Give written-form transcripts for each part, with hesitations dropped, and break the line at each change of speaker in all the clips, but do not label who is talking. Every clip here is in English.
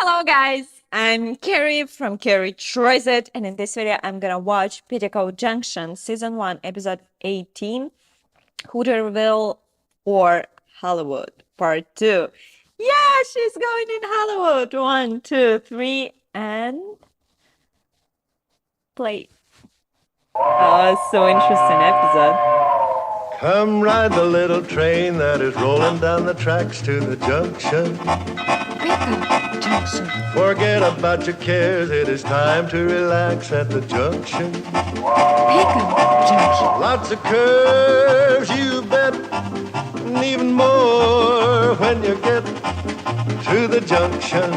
Hello guys, I'm Carrie from Carrie Tries It, and in this video I'm gonna watch Petticoat Junction Season 1 Episode 18, Hooterville or Hollywood Part 2. Yeah, she's going in Hollywood. 1, 2, 3, and play. Oh, so interesting episode.
Come ride the little train that is rolling down the tracks to the junction.
Petticoat Junction.
Forget about your cares, it is time to relax at the junction.
Petticoat Junction.
Lots of curves, you bet, and even more when you get to the junction.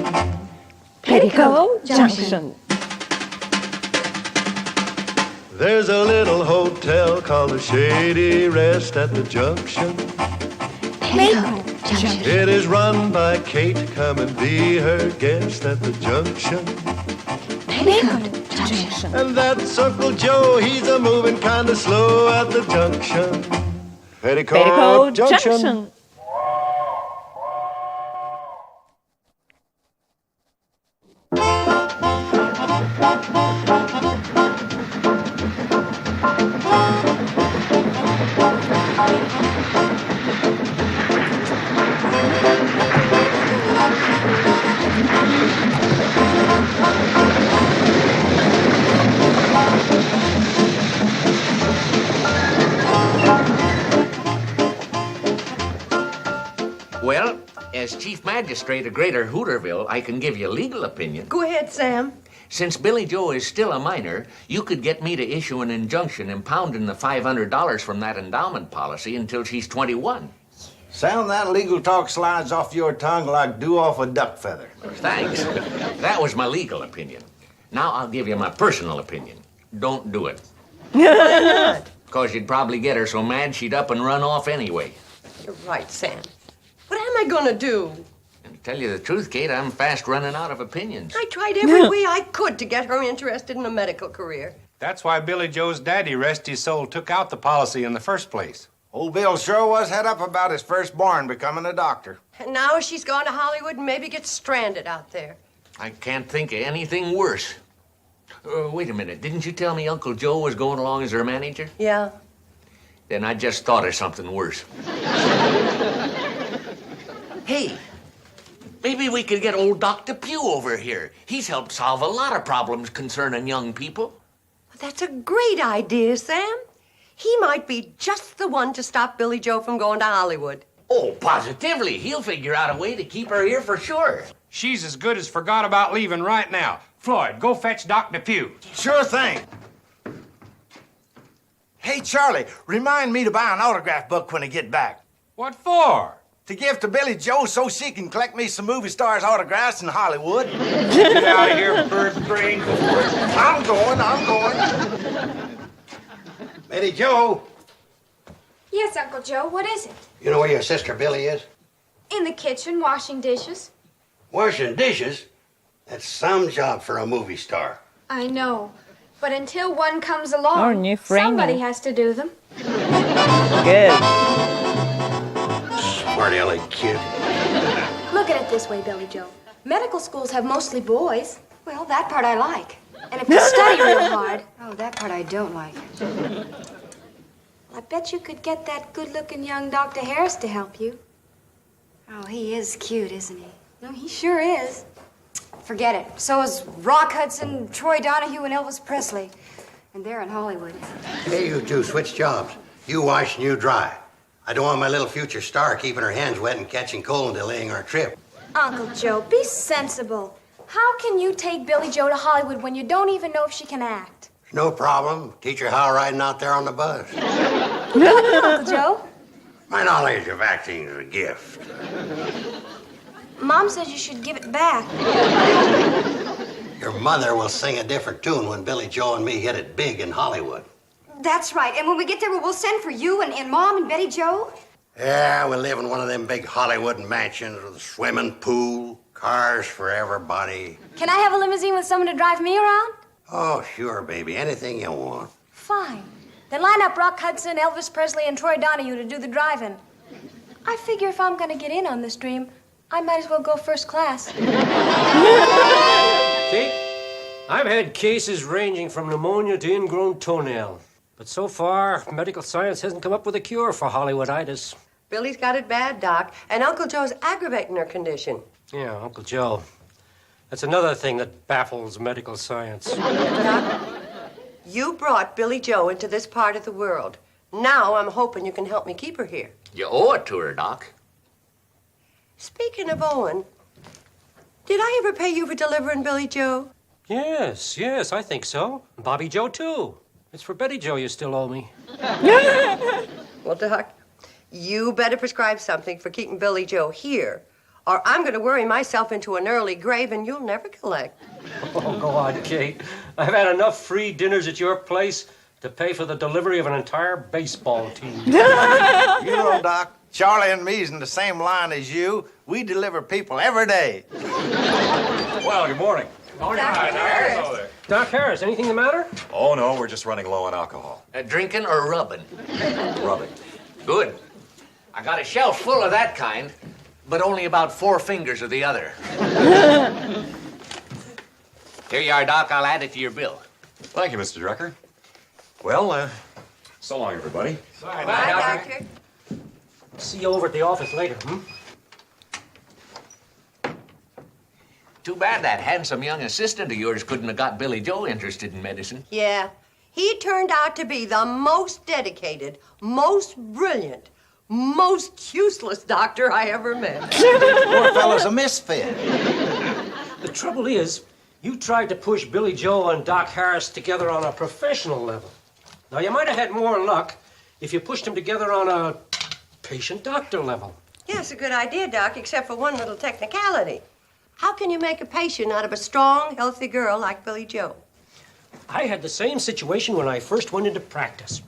Petticoat Junction.
There's a little hotel called the Shady Rest at the junction.
Petticoat Junction.
It is run by Kate, come and be her guest at the junction.
Petticoat Junction.
And that's Uncle Joe, he's a moving kind of slow at the junction.
Petticoat Junction.
Well, as Chief Magistrate of Greater Hooterville, I can give you a legal opinion.
Go ahead, Sam.
Since Billy Joe is still a minor, you could get me to issue an injunction impounding the $500 from that endowment policy until she's 21.
Sound that legal talk slides off your tongue like dew off a duck feather.
Thanks. That was my legal opinion. Now I'll give you my personal opinion. Don't do it.
Why not?
Because you'd probably get her so mad she'd up and run off anyway.
You're right, Sam. What am I gonna do?
And to tell you the truth, Kate, I'm fast running out of opinions.
I tried every way I could to get her interested in a medical career.
That's why Billy Joe's daddy, rest his soul, took out the policy in the first place.
Old Bill sure was head up about his firstborn becoming a doctor.
And now she's gone to Hollywood and maybe gets stranded out there.
I can't think of anything worse. Wait a minute. Didn't you tell me Uncle Joe was going along as her manager?
Yeah.
Then I just thought of something worse. Hey, maybe we could get old Dr. Pugh over here. He's helped solve a lot of problems concerning young people.
That's a great idea, Sam. He might be just the one to stop Billy Joe from going to Hollywood.
Oh, positively. He'll figure out a way to keep her here for sure.
She's as good as forgot about leaving right now. Floyd, go fetch Dr. Pugh.
Sure thing. Hey, Charlie, remind me to buy an autograph book when I get back.
What for?
To give to Billy Joe so she can collect me some movie stars' autographs in Hollywood.
Get out of here, bird brain.
I'm going.
Betty Joe,
Yes, Uncle Joe, what is it?
you know where your sister Billy is?
In the kitchen, washing dishes.
Washing dishes? That's some job for a movie star.
I know, but until one comes
Our
along,
new friend.
somebody has to do them.
Good.
Smarty aleck kid.
Look at it this way, Billy Joe. Medical schools have mostly boys. Well, that part I like. And if you study real hard, oh, that part I don't like. I bet you could get that good-looking young Dr. Harris to help you. Oh, he is cute, isn't he? No, he sure is. Forget it. So is Rock Hudson, Troy Donahue, and Elvis Presley. And they're in Hollywood.
Hey, you two, switch jobs. You wash and you dry. I don't want my little future star keeping her hands wet and catching cold and delaying our trip.
Uncle Joe, be sensible. How can you take Billy Joe to Hollywood when you don't even know if she can act?
No problem. Teach her how riding out there on the bus.
Uncle Joe,
My knowledge of acting is a gift.
Mom says you should give it back.
Your mother will sing a different tune when Billy Joe and me hit it big in Hollywood.
That's right. And when we get there, we'll send for you and Mom and Betty Joe.
Yeah, we'll live in one of them big Hollywood mansions with a swimming pool, cars for everybody.
Can I have a limousine with someone to drive me around?
Oh, sure, baby. Anything you want.
Fine. Then line up Rock Hudson, Elvis Presley, and Troy Donahue to do the driving. I figure if I'm going to get in on this dream, I might as well go first class.
Kate, I've had cases ranging from pneumonia to ingrown toenail. But so far, medical science hasn't come up with a cure for Hollywooditis.
Billy's got it bad, Doc, and Uncle Joe's aggravating her condition.
Yeah, Uncle Joe. That's another thing that baffles medical science.
Doc, you brought Billy Joe into this part of the world. Now I'm hoping you can help me keep her here.
You owe it to her, Doc.
Speaking of Owen, did I ever pay you for delivering Billy Joe?
Yes, I think so. Bobby Joe, too. It's for Betty Joe you still owe me.
Well, Doc, you better prescribe something for keeping Billy Joe here, or I'm going to worry myself into an early grave and you'll never collect.
Oh, go on, Kate. I've had enough free dinners at your place to pay for the delivery of an entire baseball team.
You know, Doc, Charlie and me's in the same line as you. We deliver people every day.
Well, good morning.
Dr. Harris.
Doc Harris, anything the matter?
Oh, no, we're just running low on alcohol.
Drinking or rubbing?
Rubbing.
Good. I got a shelf full of that kind, but only about 4 fingers of the other. Here you are, Doc. I'll add it to your bill.
Thank you, Mr. Drucker. Well, so long, everybody.
Bye, Doctor.
See you over at the office later, hmm?
Too bad that handsome young assistant of yours couldn't have got Billy Joe interested in medicine.
Yeah, he turned out to be the most dedicated, most brilliant, most useless doctor I ever met.
Poor fella's a misfit.
The trouble is, you tried to push Billy Joe and Doc Harris together on a professional level. Now, you might have had more luck if you pushed them together on a patient-doctor level.
Yeah, it's a good idea, Doc, except for one little technicality. How can you make a patient out of a strong, healthy girl like Billy Joe?
I had the same situation when I first went into practice.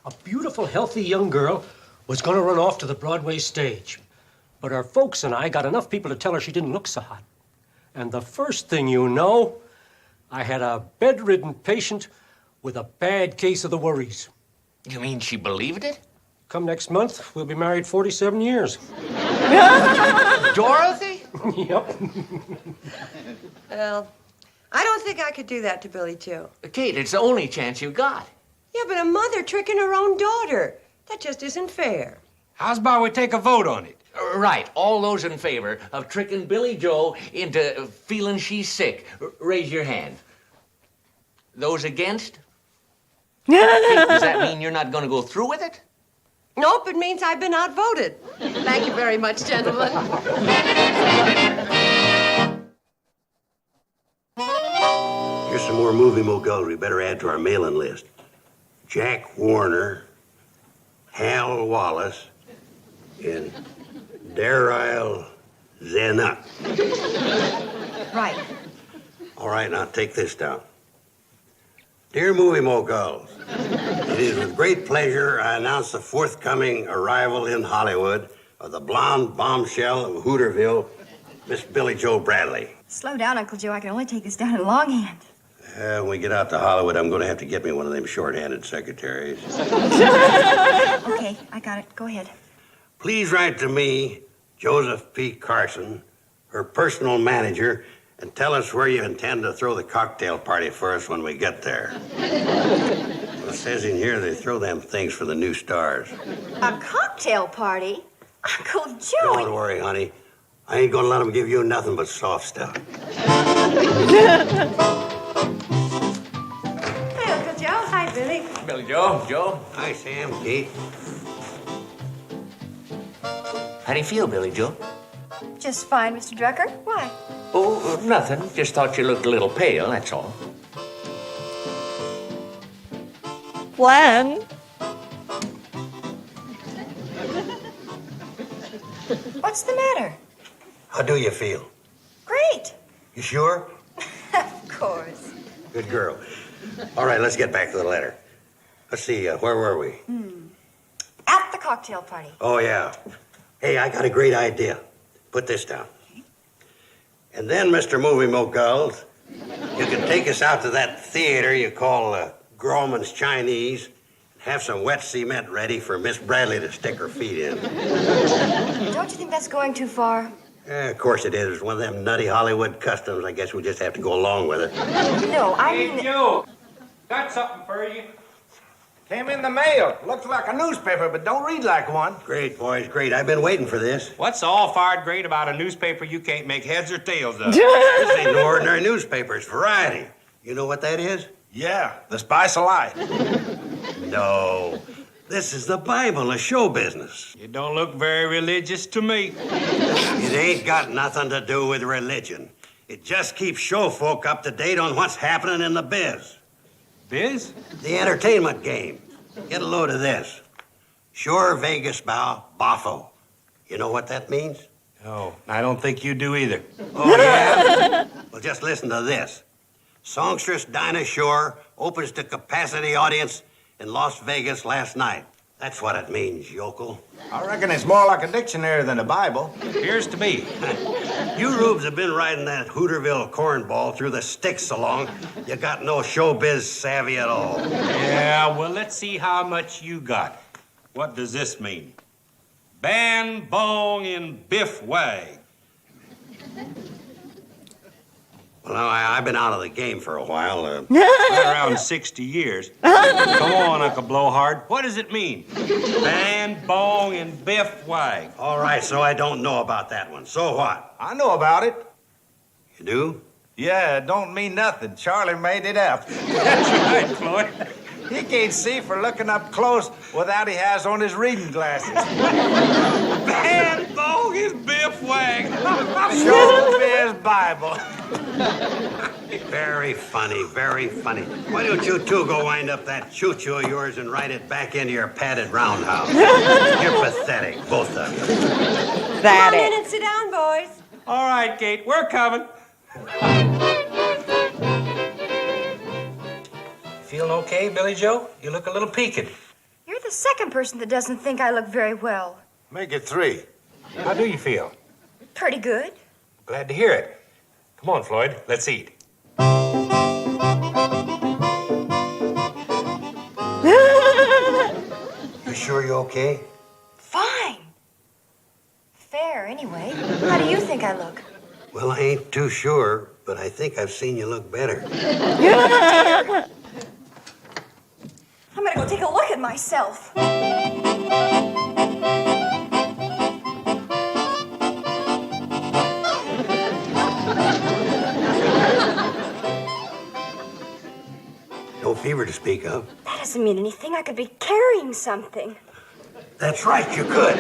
A beautiful, healthy young girl was going to run off to the Broadway stage. But her folks and I got enough people to tell her she didn't look so hot. And the first thing you know, I had a bedridden patient with a bad case of the worries.
You mean she believed it?
Come next month, we'll be married 47 years.
Dorothy?
Yep.
Well, I don't think I could do that to Billy Joe.
Kate, it's the only chance you got.
Yeah, but a mother tricking her own daughter. That just isn't fair.
How's about we take a vote on it?
Right. All those in favor of tricking Billy Joe into feeling she's sick, raise your hand. Those against? Kate, does that mean you're not going to go through with it?
Nope, it means I've been outvoted. Thank you very much, gentlemen.
Here's some more movie moguls we better add to our mailing list. Jack Warner, Hal Wallace, and Daryl Zanuck.
Right.
All right, now take this down. Dear movie moguls, it is with great pleasure I announce the forthcoming arrival in Hollywood of the blonde bombshell of Hooterville, Miss Billy Joe Bradley.
Slow down, Uncle Joe. I can only take this down in longhand.
When we get out to Hollywood, I'm going to have to get me one of them short-handed secretaries.
Okay, I got it. Go ahead.
Please write to me, Joseph P. Carson, her personal manager, and tell us where you intend to throw the cocktail party for us when we get there. Well, it says in here they throw them things for the new stars.
A cocktail party? Uncle Joe!
Don't worry, honey. I ain't gonna let them give you nothing but soft stuff.
Hi, Uncle Joe. Hi, Billy.
Billy Joe, Joe.
Hi, Sam, Kate.
How do you feel, Billy Joe?
Just fine, Mr. Drucker. Why?
Oh, nothing. Just thought you looked a little pale, that's all.
Plan.
What's the matter?
How do you feel?
Great.
You sure?
Of course.
Good girl. All right, let's get back to the letter. Let's see, where were we?
At the cocktail party.
Oh, yeah. Hey, I got a great idea. Put this down. And then, Mr. Movie Moguls, you can take us out to that theater you call Grauman's Chinese and have some wet cement ready for Miss Bradley to stick her feet in.
Don't you think that's going too far?
Yeah, of course it is. It's one of them nutty Hollywood customs. I guess we just have to go along with it.
No, I
Hey,
mean...
Joe, got something for you.
Came in the mail. Looks like a newspaper, but don't read like one.
Great, boys, great. I've been waiting for this.
What's all fired great about a newspaper you can't make heads or tails of?
This ain't no ordinary newspaper. It's variety. You know what that is?
Yeah, the Spice of Life.
No. This is the Bible of show business.
You don't look very religious to me.
It ain't got nothing to do with religion. It just keeps show folk up to date on what's happening in the biz.
Biz?
The entertainment game. Get a load of this. Sure Vegas bow, boffo. You know what that means?
No, I don't think you do either.
Oh, yeah? Well, just listen to this. Songstress Dinah Shore opens to capacity audience in Las Vegas last night. That's what it means, yokel.
I reckon it's more like a dictionary than a Bible.
Appears to me.
You rubes have been riding that Hooterville cornball through the sticks so long, you got no showbiz savvy at all.
Yeah, well, let's see how much you got. What does this mean? Ban, bong, and biff wag.
Well, now, I've been out of the game for a while.
Around 60 years. Come on, Uncle Blowhard. What does it mean? Ban, bong, and biff wag.
All right, so I don't know about that one. So what?
I know about it.
You do?
Yeah, it don't mean nothing. Charlie made it up.
That's right, Floyd.
He can't see for looking up close without he has on his reading glasses.
Ban, bong, and biff wag.
Showbiz Bible.
Very funny, very funny. Why don't you two go wind up that choo-choo of yours and ride it back into your padded roundhouse? You're pathetic, both of you.
That
Come on in
it.
and sit down, boys.
All right, Kate, we're coming. Feeling okay, Billy Joe? You look a little peaked.
You're the second person that doesn't think I look very well.
Make it 3.
How do you feel?
Pretty good.
Glad to hear it. Come on, Floyd, let's eat.
You sure you're okay?
Fine. Fair, anyway. How do you think I look?
Well, I ain't too sure, but I think I've seen you look better.
I'm gonna go take a look at myself.
No fever to speak of.
That doesn't mean anything. I could be carrying something.
That's right, you could.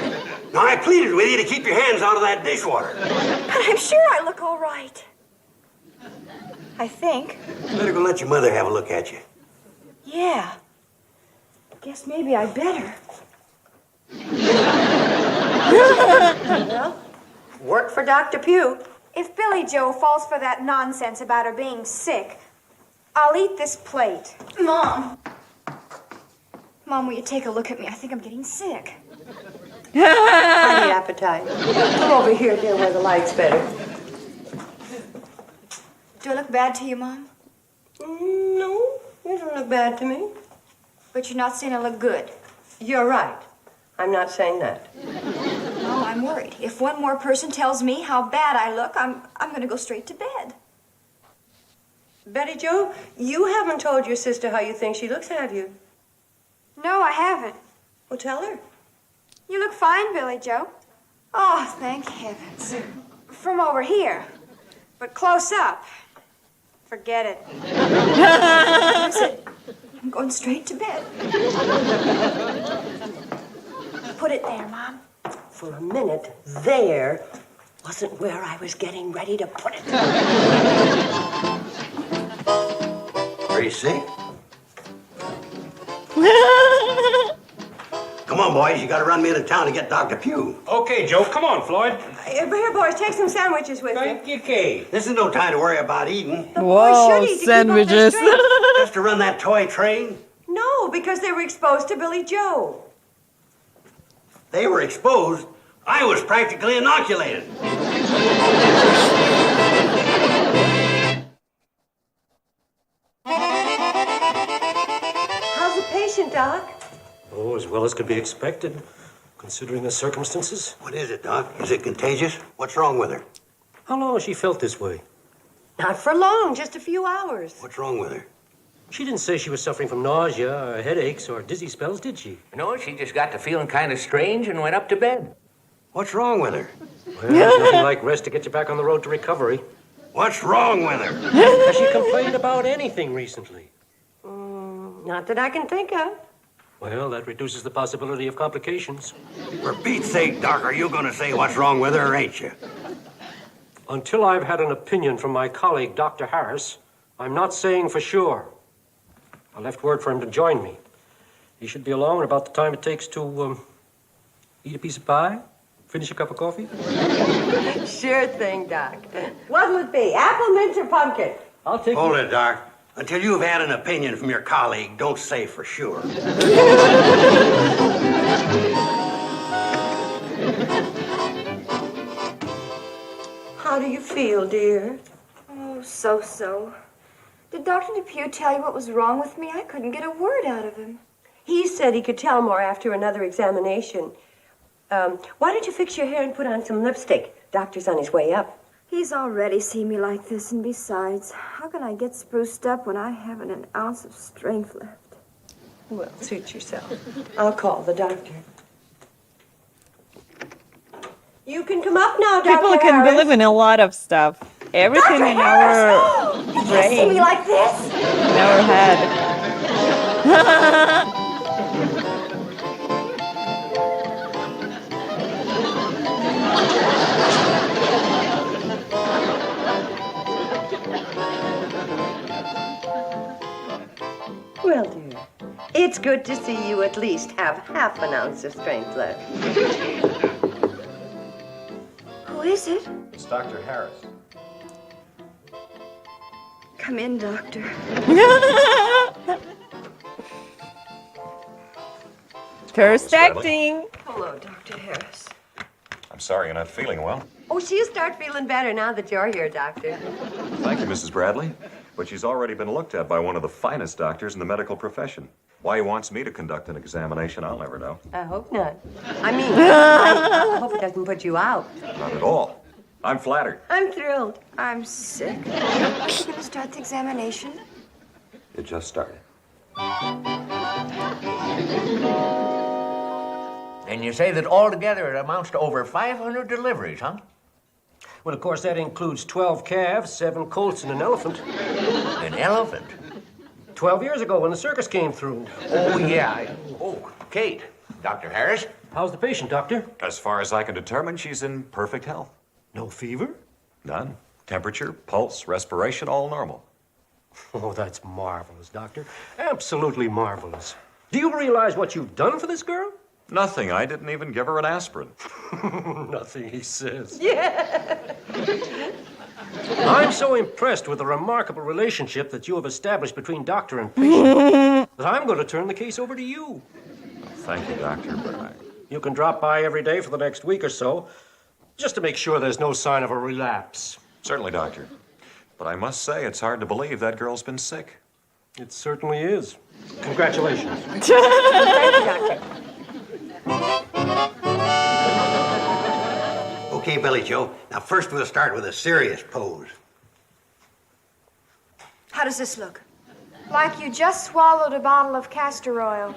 Now, I pleaded with you to keep your hands out of that dishwater.
But I'm sure I look all right. I think.
Better go let your mother have a look at you.
Yeah. Guess maybe I better.
Well, work for Dr. Pugh.
If Billy Joe falls for that nonsense about her being sick, I'll eat this plate. Mom. Mom, will you take a look at me? I think I'm getting sick.
Mighty appetite. Come over here, dear, where the light's better.
Do I look bad to you, Mom?
No, you don't look bad to me.
But you're not saying I look good.
You're right. I'm not saying that.
Well, I'm worried. If one more person tells me how bad I look, I'm going to go straight to bed.
Betty Jo, you haven't told your sister how you think she looks, have you?
No, I haven't.
Well, tell her.
You look fine, Billy Joe. Oh, thank heavens. From over here. But close up. Forget it. Listen, I'm going straight to bed. Put it there, Mom.
For a minute, there wasn't where I was getting ready to put it.
Are you sick? Come on, boys. You got to run me into town to get Dr. Pugh.
Okay, Joe, come on, Floyd.
Here, boys, take some sandwiches with you.
Thank you, Kate.
This is no time to worry about eating.
The boys
Whoa,
should eat to keep on their
sandwiches.
strength.
Just to run that toy train.
No, because they were exposed to Billy Joe.
They were exposed. I was practically inoculated.
How's the patient, Doc?
Oh, as well as could be expected. considering the circumstances.
What is it, Doc? Is it contagious? What's wrong with her?
How long has she felt this way?
Not for long, just a few hours.
What's wrong with her?
She didn't say she was suffering from nausea or headaches or dizzy spells, did she?
No, she just got to feeling kind of strange and went up to bed.
What's wrong with her?
Well, there's nothing like rest to get you back on the road to recovery.
What's wrong with her?
Has she complained about anything recently?
Not that I can think of.
Well, that reduces the possibility of complications.
For Pete's sake, Doc, are you going to say what's wrong with her, or ain't you?
Until I've had an opinion from my colleague, Dr. Harris, I'm not saying for sure. I left word for him to join me. He should be along at about the time it takes to eat a piece of pie, finish a cup of coffee.
Sure thing, Doc. What'll it be, apple, mint, or pumpkin?
I'll take
Hold it, Doc. Until you've had an opinion from your colleague, don't say for sure.
How do you feel, dear?
Oh, so. Did Dr. Depew tell you what was wrong with me? I couldn't get a word out of him.
He said he could tell more after another examination. Why don't you fix your hair and put on some lipstick? Doctor's on his way up.
He's already seen me like this, and besides, how can I get spruced up when I haven't an ounce of strength left?
Well, suit yourself. I'll call the doctor. You can come up now, Dr.
People can
Harris.
believe in a lot of stuff. Everything
Dr.
in
Harris!
our
You can't
brain,
see me like this!
in our head.
Well, dear, it's good to see you at least have half an ounce of strength left.
Who is it?
It's Dr. Harris.
Come in, Doctor.
First
Bradley.
acting.
Hello, Dr. Harris.
I'm sorry you're not feeling well.
Oh, she'll start feeling better now that you're here, Doctor.
Thank you, Mrs. Bradley. But she's already been looked at by one of the finest doctors in the medical profession. Why he wants me to conduct an examination, I'll never know.
I hope not. I hope it doesn't put you out.
Not at all. I'm flattered.
I'm thrilled.
I'm sick. Are you going to start the examination?
It just started.
And you say that altogether it amounts to over 500 deliveries, huh?
Well, of course, that includes 12 calves, 7 colts, and an elephant.
An elephant?
12 years ago when the circus came through.
Oh, yeah. Oh, Kate. Dr. Harris?
How's the patient, Doctor?
As far as I can determine, she's in perfect health.
No fever?
None. Temperature, pulse, respiration, all normal.
Oh, that's marvelous, Doctor. Absolutely marvelous. Do you realize what you've done for this girl?
Nothing. I didn't even give her an aspirin.
Nothing, he says.
Yeah.
I'm so impressed with the remarkable relationship that you have established between doctor and patient that I'm going to turn the case over to you.
Thank you, Doctor, but
You can drop by every day for the next week or so, just to make sure there's no sign of a relapse.
Certainly, Doctor. But I must say, it's hard to believe that girl's been sick.
It certainly is. Congratulations.
Thank you, Doctor.
Okay, Billy Joe. Now, first we'll start with a serious pose.
How does this look? Like you just swallowed a bottle of castor oil.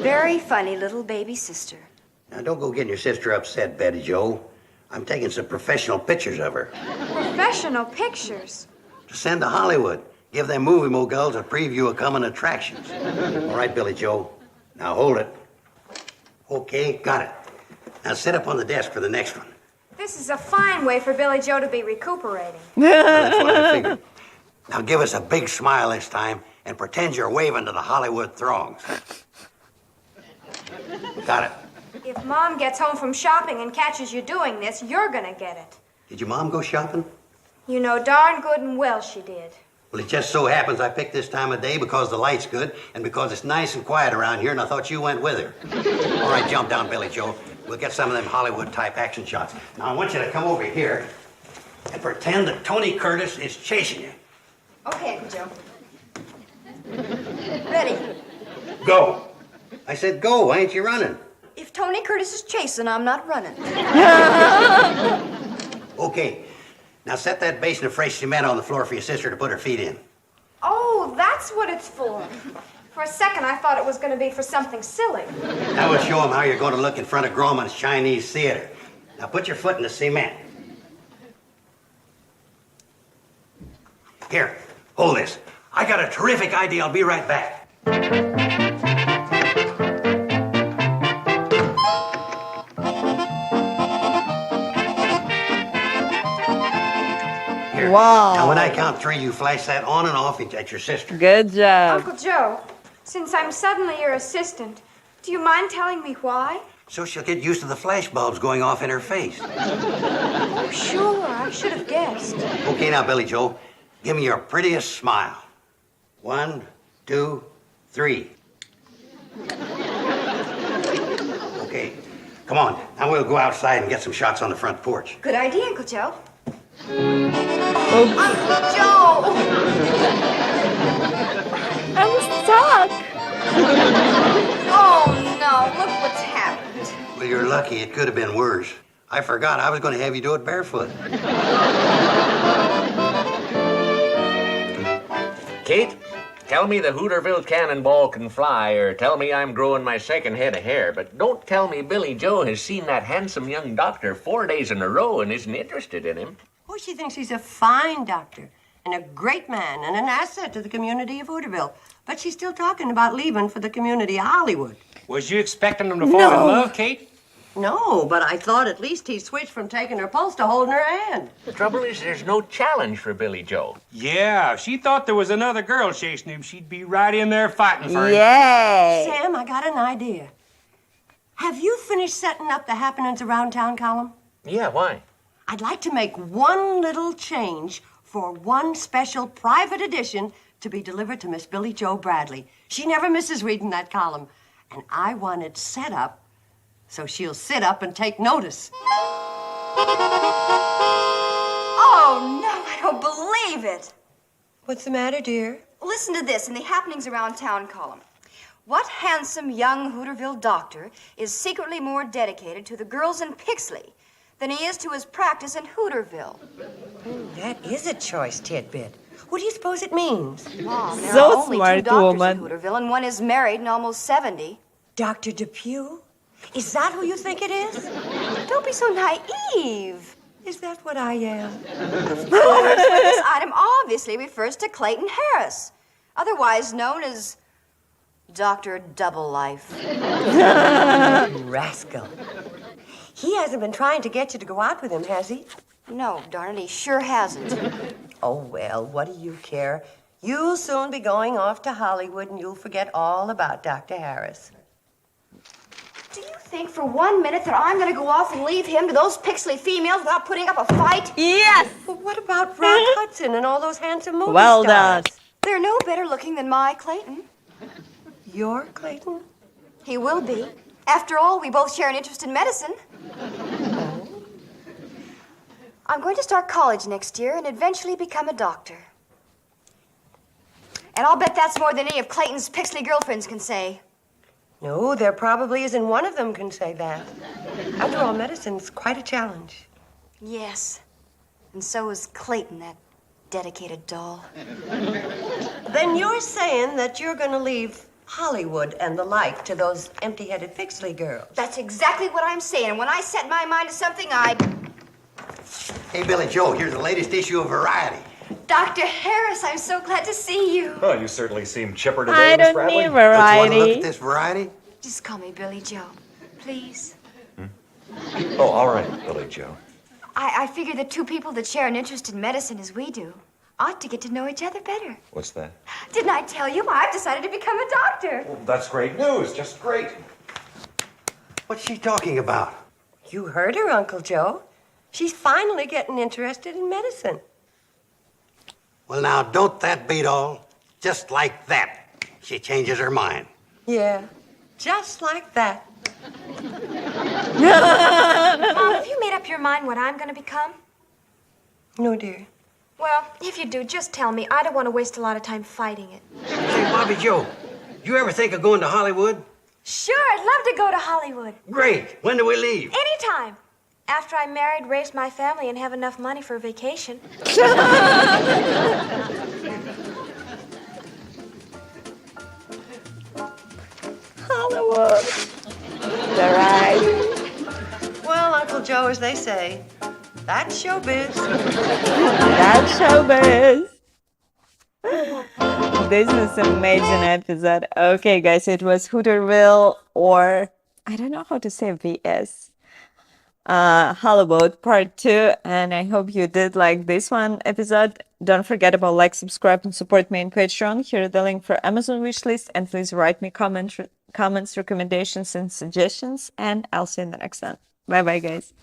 Very funny little baby sister.
Now, don't go getting your sister upset, Betty Joe. I'm taking some professional pictures of her
Professional pictures.
to send to Hollywood. Give them movie moguls a preview of coming attractions. All right, Billy Joe. Now, hold it. Okay, got it. Now, sit up on the desk for the next one.
This is a fine way for Billy Joe to be recuperating.
Well, that's what I figured. Now, give us a big smile this time and pretend you're waving to the Hollywood throngs. Got it.
If Mom gets home from shopping and catches you doing this, you're gonna get it.
Did your mom go shopping?
You know darn good and well she did.
Well, it just so happens I picked this time of day because the light's good and because it's nice and quiet around here, and I thought you went with her. All right, jump down, Billy Joe. We'll get some of them Hollywood-type action shots. Now, I want you to come over here and pretend that Tony Curtis is chasing you.
Okay, Uncle Joe. Ready.
Go. I said go. Why ain't you running?
If Tony Curtis is chasing, I'm not running.
Okay. Now set that basin of fresh cement on the floor for your sister to put her feet in.
Oh, that's what it's for. For a second, I thought it was going to be for something silly.
Now we'll show them how you're going to look in front of Grauman's Chinese Theater. Now put your foot in the cement. Here, hold this. I got a terrific idea. I'll be right back. Here.
Wow.
Now, when I count 3, you flash that on and off at your sister.
Good job.
Uncle Joe, since I'm suddenly your assistant, do you mind telling me why?
So she'll get used to the flash bulbs going off in her face.
Oh, sure, I should have guessed.
Okay, now, Billy Joe, give me your prettiest smile. 1, 2, 3. Okay, come on. Now we'll go outside and get some shots on the front porch.
Good idea, Uncle Joe. Uncle Joe!
I'm stuck.
Oh, no, look what's happened.
Well, you're lucky. It could have been worse. I forgot. I was going to have you do it barefoot.
Kate, tell me the Hooterville cannonball can fly, or tell me I'm growing my second head of hair, but don't tell me Billy Joe has seen that handsome young doctor 4 days in a row and isn't interested in him.
Oh, she thinks he's a fine doctor and a great man and an asset to the community of Hooterville. But she's still talking about leaving for the community of Hollywood.
Was you expecting him to fall in love, Kate?
No, but I thought at least he switched from taking her pulse to holding her hand.
The trouble is there's no challenge for Billy Joe.
Yeah, if she thought there was another girl chasing him, she'd be right in there fighting for him.
Yay.
Sam, I got an idea. Have you finished setting up the happenings around town column?
Yeah, why?
I'd like to make one little change for one special private edition to be delivered to Miss Billy Joe Bradley. She never misses reading that column. And I want it set up so she'll sit up and take notice.
Oh, no, I don't believe it.
What's the matter, dear?
Listen to this in the Happenings Around Town column. What handsome young Hooterville doctor is secretly more dedicated to the girls in Pixley than he is to his practice in Hooterville?
That is a choice tidbit. What do you suppose it means?
Mom, there
So
are only
smart,
2 doctors
woman.
in Hooterville, and one is married and almost 70.
Dr. Depew? Is that who you think it is?
Don't be so naive.
Is that what I am?
Of course, but this item obviously refers to Clayton Harris, otherwise known as Dr. Double Life.
Rascal. He hasn't been trying to get you to go out with him, has he?
No, darn it, he sure hasn't.
Oh, well, what do you care? You'll soon be going off to Hollywood and you'll forget all about Dr. Harris.
Do you think for 1 minute that I'm going to go off and leave him to those Pixley females without putting up a fight?
Yes.
Well, what about Rock Hudson and all those handsome movie
Well
stars?
done.
They're no better looking than my Clayton.
Your Clayton?
He will be. After all, we both share an interest in medicine. I'm going to start college next year and eventually become a doctor. And I'll bet that's more than any of Clayton's Pixley girlfriends can say.
No, there probably isn't one of them can say that. After all, medicine's quite a challenge.
Yes. And so is Clayton, that dedicated doll.
Then you're saying that you're going to leave Hollywood and the like to those empty-headed Pixley girls.
That's exactly what I'm saying. When I set my mind to something,
Hey, Billy Joe, here's the latest issue of Variety.
Dr. Harris, I'm so glad to see you.
Oh, you certainly seem chipper today,
I
Miss
don't
Bradley.
need
Don't you want to look
variety.
at this Variety?
Just call me Billy Joe, please.
Oh, all right, Billy Joe.
I figure that 2 people that share an interest in medicine as we do ought to get to know each other better.
What's that?
Didn't I tell you? I've decided to become a doctor.
Well, that's great news, just great.
What's she talking about?
You heard her, Uncle Joe. She's finally getting interested in medicine.
Well, now, don't that beat all? Just like that, she changes her mind.
Yeah, just like that.
Mom, have you made up your mind what I'm going to become?
No, dear.
Well, if you do, just tell me. I don't want to waste a lot of time fighting it.
Say, Bobby Joe, you ever think of going to Hollywood?
Sure, I'd love to go to Hollywood.
Great. When do we leave?
Anytime. After I'm married, raise my family, and have enough money for a vacation.
Hollywood. The ride.
Well, Uncle Joe, as they say, that's showbiz.
That's showbiz. This is an amazing episode. Okay, guys, it was Hooterville, or I don't know how to say VS. Hollywoood part 2, and I hope you did like this one episode. Don't forget about like, subscribe, and support me on Patreon. Here is the link for Amazon wishlist, and please write me comments, recommendations, and suggestions, and I'll see you in the next one. Bye bye, guys.